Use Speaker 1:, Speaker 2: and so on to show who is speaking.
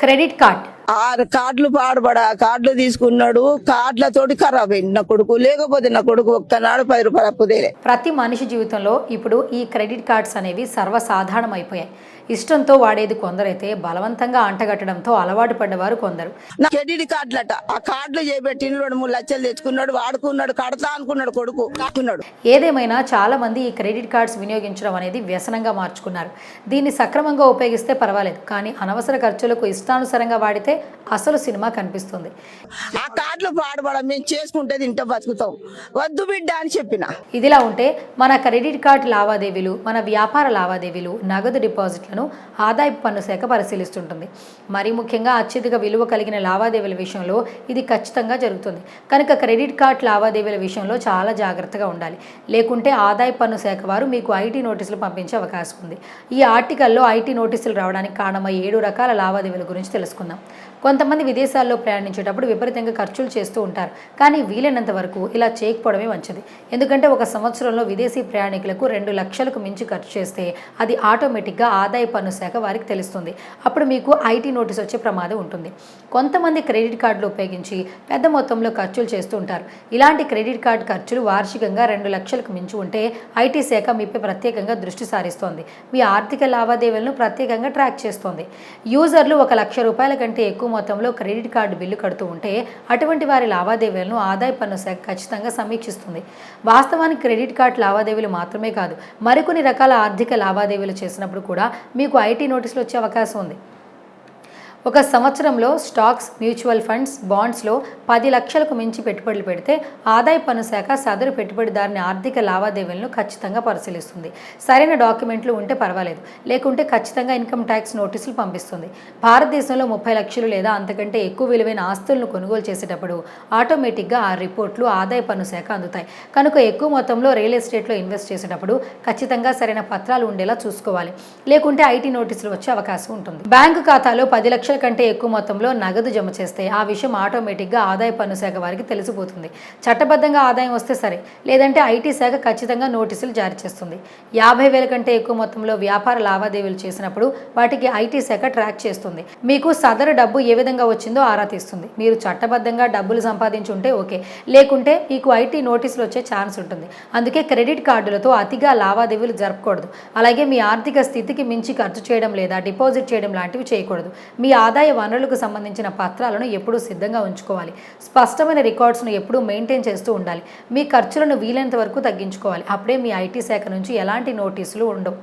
Speaker 1: Credit card.
Speaker 2: కార్డులు పాడుబడా కార్డులు తీసుకున్నాడు. కార్డులతోటి ఖరాబ్ అయింది నా కొడుకు. లేకపోతే నా కొడుకు ఒక్కనాడు 10 రూపాయలు అప్పు తేలే.
Speaker 1: ప్రతి మనిషి జీవితంలో ఇప్పుడు ఈ క్రెడిట్ కార్డ్స్ అనేవి సర్వసాధారణం అయిపోయాయి. ఇష్టంతో వాడేది కొందరైతే బలవంతంగా అంటగట్టడంతో అలవాటు పడ్డవారు కొందరు.
Speaker 2: నా క్రెడిట్ కార్డులట ఆ కార్డులు చేపెట్టి 2-3 లక్షలు తెచ్చుకున్నాడు, వాడుకున్నాడు, కడతా అనుకున్నాడు కొడుకు కాకున్నాడు.
Speaker 1: ఏదేమైనా చాలా మంది ఈ క్రెడిట్ కార్డ్స్ వినియోగించడం అనేది వ్యసనంగా మార్చుకున్నారు. దీన్ని సక్రమంగా ఉపయోగిస్తే పర్వాలేదు, కానీ అనవసర ఖర్చులకు ఇష్టానుసారంగా వాడితే అసలు సినిమా కనిపిస్తుంది.
Speaker 2: ఆ కార్డులు పాడుబడ మేము చేసుకుంటే తింటే బతుకుతాం, వద్దు బిడ్డ అని చెప్పిన.
Speaker 1: ఇదిలా ఉంటే మన క్రెడిట్ కార్డు లావాదేవీలు, మన వ్యాపార లావాదేవీలు, నగదు డిపాజిట్లను ఆదాయపు పన్ను శాఖ పరిశీలిస్తుంటుంది. మరీ ముఖ్యంగా అత్యధిక విలువ కలిగిన లావాదేవీల విషయంలో ఇది ఖచ్చితంగా జరుగుతుంది. కనుక క్రెడిట్ కార్డు లావాదేవీల విషయంలో చాలా జాగ్రత్తగా ఉండాలి. లేకుంటే ఆదాయ పన్ను శాఖ వారు మీకు ఐటీ నోటీసులు పంపించే అవకాశం ఉంది. ఈ ఆర్టికల్లో ఐటీ నోటీసులు రావడానికి కారణమయ్యే 7 రకాల లావాదేవీల గురించి తెలుసుకుందాం. కొంతమంది విదేశాల్లో ప్రయాణించేటప్పుడు విపరీతంగా ఖర్చులు చేస్తూ ఉంటారు, కానీ వీలైనంత వరకు ఇలా చేయకపోవడమే మంచిది. ఎందుకంటే ఒక సంవత్సరంలో విదేశీ ప్రయాణికులకు 2 లక్షలకు మించి ఖర్చు చేస్తే అది ఆటోమేటిక్గా ఆదాయ పన్ను శాఖ వారికి తెలుస్తుంది. అప్పుడు మీకు ఐటీ నోటీస్ వచ్చే ప్రమాదం ఉంటుంది. కొంతమంది క్రెడిట్ కార్డులు ఉపయోగించి పెద్ద మొత్తంలో ఖర్చులు చేస్తూ ఉంటారు. ఇలాంటి క్రెడిట్ కార్డు ఖర్చులు వార్షికంగా 2 లక్షలకు మించి ఉంటే ఐటీ శాఖ మీపై ప్రత్యేకంగా దృష్టి సారిస్తోంది. మీ ఆర్థిక లావాదేవీలను ప్రత్యేకంగా ట్రాక్ చేస్తోంది. యూజర్లు 1 లక్ష రూపాయల కంటే ఎక్కువ మొత్తంలో క్రెడిట్ కార్డు బిల్లు కడుతూ ఉంటే అటువంటి వారి లావాదేవీలను ఆదాయ పన్ను శాఖ ఖచ్చితంగా సమీక్షిస్తుంది. వాస్తవానికి క్రెడిట్ కార్డు లావాదేవీలు మాత్రమే కాదు, మరికొన్ని రకాల ఆర్థిక లావాదేవీలు చేసినప్పుడు కూడా మీకు ఐటీ నోటీసులు వచ్చే అవకాశం ఉంది. ఒక సంవత్సరంలో స్టాక్స్, మ్యూచువల్ ఫండ్స్, బాండ్స్లో 10 లక్షలకు మించి పెట్టుబడులు పెడితే ఆదాయ పన్ను శాఖ సదరు పెట్టుబడిదారుని ఆర్థిక లావాదేవీలను ఖచ్చితంగా పరిశీలిస్తుంది. సరైన డాక్యుమెంట్లు ఉంటే పర్వాలేదు, లేకుంటే ఖచ్చితంగా ఇన్కమ్ ట్యాక్స్ నోటీసులు పంపిస్తుంది. భారతదేశంలో 30 లక్షలు లేదా అంతకంటే ఎక్కువ విలువైన ఆస్తులను కొనుగోలు చేసేటప్పుడు ఆటోమేటిక్గా ఆ రిపోర్ట్లు ఆదాయ పన్ను శాఖ అందుతాయి. కనుక ఎక్కువ మొత్తంలో రియల్ ఎస్టేట్లో ఇన్వెస్ట్ చేసేటప్పుడు ఖచ్చితంగా సరైన పత్రాలు ఉండేలా చూసుకోవాలి, లేకుంటే ఐటీ నోటీసులు వచ్చే అవకాశం ఉంటుంది. బ్యాంకు ఖాతాలో 10 లక్షల కంటే ఎక్కువ మొత్తంలో నగదు జమ చేస్తే ఆ విషయం ఆటోమేటిక్గా ఆదాయ పన్ను శాఖ వారికి తెలిసిపోతుంది. చట్టబద్ధంగా ఆదాయం వస్తే సరే, లేదంటే ఐటీ శాఖ ఖచ్చితంగా నోటీసులు జారీ చేస్తుంది. 50,000 కంటే ఎక్కువ మొత్తంలో వ్యాపార లావాదేవీలు చేసినప్పుడు వాటికి ఐటీ శాఖ ట్రాక్ చేస్తుంది. మీకు సదరు డబ్బు ఏ విధంగా వచ్చిందో ఆరా తీస్తుంది. మీరు చట్టబద్ధంగా డబ్బులు సంపాదించుంటే ఓకే, లేకుంటే మీకు ఐటీ నోటీసులు వచ్చే ఛాన్స్ ఉంటుంది. అందుకే క్రెడిట్ కార్డులతో అతిగా లావాదేవీలు జరపకూడదు. అలాగే మీ ఆర్థిక స్థితికి మించి ఖర్చు చేయడం లేదా డిపాజిట్ చేయడం లాంటివి చేయకూడదు. మీ ఆదాయ వనరులకు సంబంధించిన పత్రాలను ఎప్పుడూ సిద్ధంగా ఉంచుకోవాలి. స్పష్టమైన రికార్డ్స్ను ఎప్పుడూ మెయింటైన్ చేస్తూ ఉండాలి. మీ ఖర్చులను వీలైనంత వరకు తగ్గించుకోవాలి. అప్పుడే మీ ఐటీ శాఖ నుంచి ఎలాంటి నోటీసులు ఉండవు.